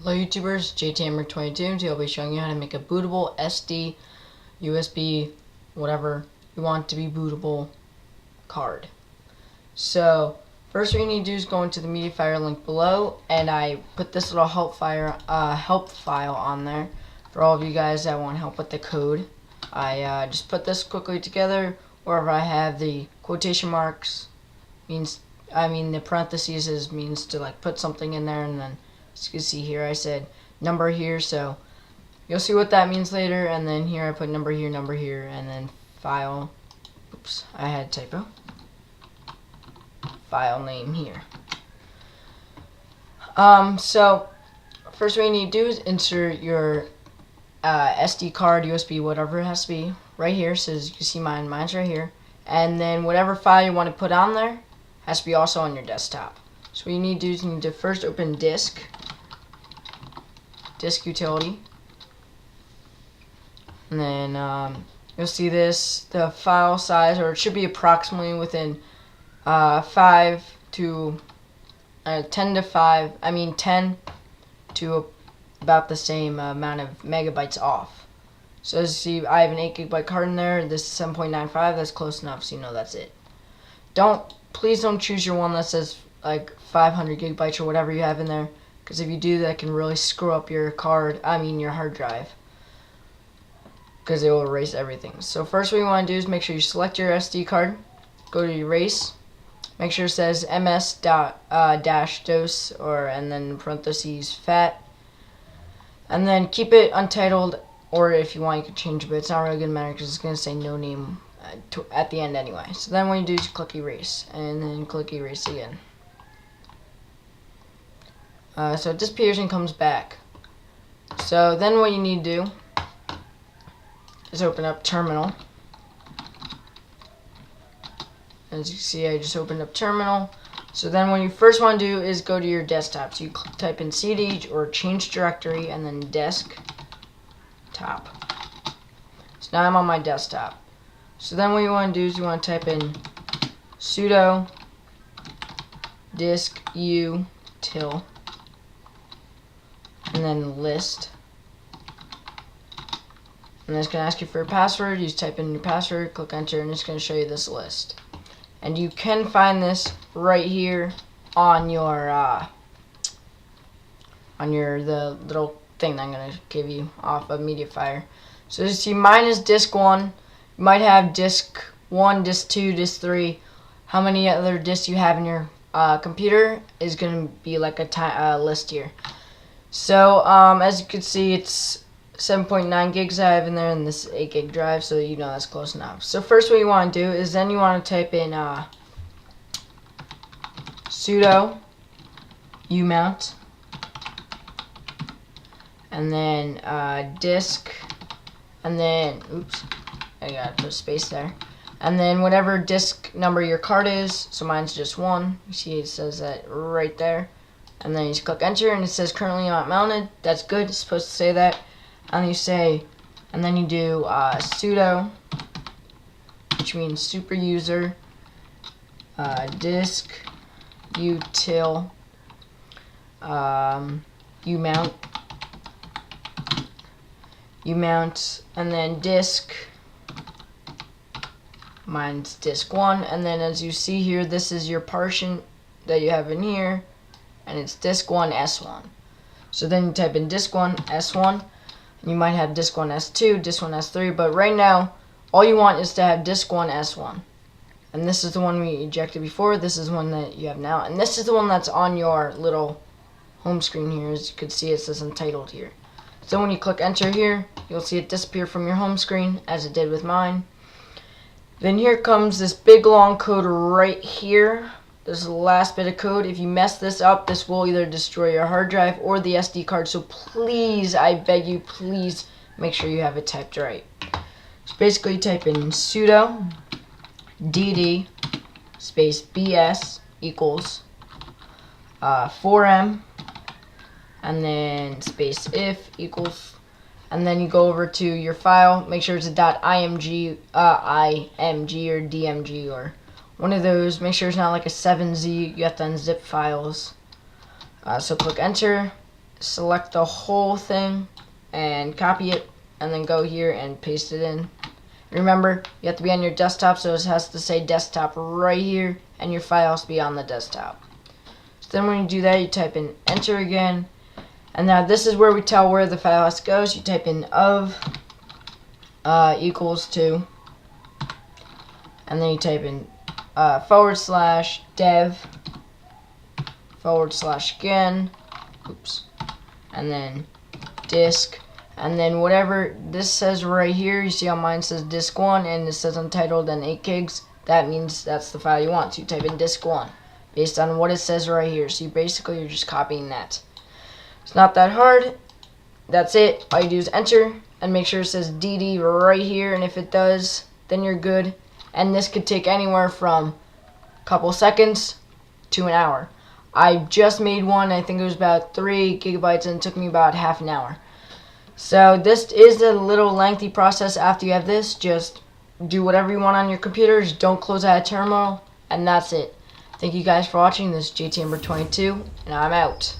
Hello YouTubers, JTMer22. Today I'll be showing you how to make a bootable SD, USB, whatever you want to be bootable card. So first what you need to do is go into the media file link below, and I put this little help file on there for all of you guys that want help with the code. I just put this quickly together. Wherever I have the quotation marks the parentheses means to like put something in there, and then as you can see here I said number here, so you'll see what that means later. And then here I put number here, and then file, oops, I had a typo, file name here. So first what you need to do is insert your SD card, USB, whatever it has to be, right here. So as you can see mine's right here. And then whatever file you want to put on there has to be also on your desktop. So what you need to do is you need to first open disk utility, and then you'll see the file size, or it should be approximately within 10 to about the same amount of megabytes off. So as you see, I have an 8 GB card in there. This is 7.95. That's close enough, so you know that's it. Please don't choose your one that says like 500 gigabytes or whatever you have in there, because if you do, that can really screw up your your hard drive, because it will erase everything. So first what you want to do is make sure you select your SD card, go to erase, make sure it says ms.dos and then parentheses fat, and then keep it untitled, or if you want you can change it, but it's not really gonna matter because it's gonna say no name at the end anyway. So then what you do is you click erase, and then click erase again. So it disappears and comes back. So then what you need to do is open up terminal. As you see, I just opened up terminal. So then what you first want to do is go to your desktop. So you type in cd or change directory and then desktop. So now I'm on my desktop. So then what you want to do is you want to type in sudo disk util and then list, and it's going to ask you for a password. You just type in your password, click enter, and it's going to show you this list. And you can find this right here on your the little thing that I'm going to give you off of MediaFire. So as you see, mine is disk 1. You might have disk 1, disk 2, disk 3. How many other disks you have in your computer is going to be like a list here. So as you can see, it's 7.9 gigs I have in there, and this 8 gig drive, so you know that's close enough. So first what you want to do is then you want to type in sudo umount, and then disk, and then oops, I gotta put a space there, and then whatever disk number your card is. So mine's just 1. You see it says that right there. And then you just click enter, and it says currently not mounted. That's good. It's supposed to say that. And then you do sudo, which means super user, disk util umount, and then disk. Mine's disk 1, and then as you see here, this is your partition that you have in here, and it's disk 1 S1. So then you type in disk 1 S1, and you might have disk 1 S2, disk 1 S3, but right now all you want is to have disk 1 S1. And this is the one we ejected before. This is the one that you have now, and this is the one that's on your little home screen here. As you can see, it says untitled here. So when you click enter here, you'll see it disappear from your home screen, as it did with mine. Then here comes this big long code right here. This is the last bit of code. If you mess this up, this will either destroy your hard drive or the SD card. So please, I beg you, please make sure you have it typed right. So basically type in sudo dd space bs equals 4m, and then space if equals, and then you go over to your file. Make sure it's a .img, img or dmg or one of those. Make sure it's not like a 7z. You have to unzip files. So click enter, select the whole thing and copy it, and then go here and paste it in. Remember, you have to be on your desktop, so it has to say desktop right here, and your file has to be on the desktop. So then when you do that, you type in enter again, and now this is where we tell where the file has to go. So you type in of equals to, and then you type in /dev /again, oops, and then disk, and then whatever this says right here, you see on mine says disk 1 and it says untitled and 8 gigs, that means that's the file you want. So you type in disk 1 based on what it says right here. So you're just copying that. It's not that hard. That's it. All you do is enter and make sure it says DD right here, and if it does, then you're good. And this could take anywhere from a couple seconds to an hour. I just made one. I think it was about 3 gigabytes and it took me about half an hour. So this is a little lengthy process. After you have this, just do whatever you want on your computer. Just don't close out a terminal, and that's it. Thank you guys for watching. This is JT Number 22, and I'm out.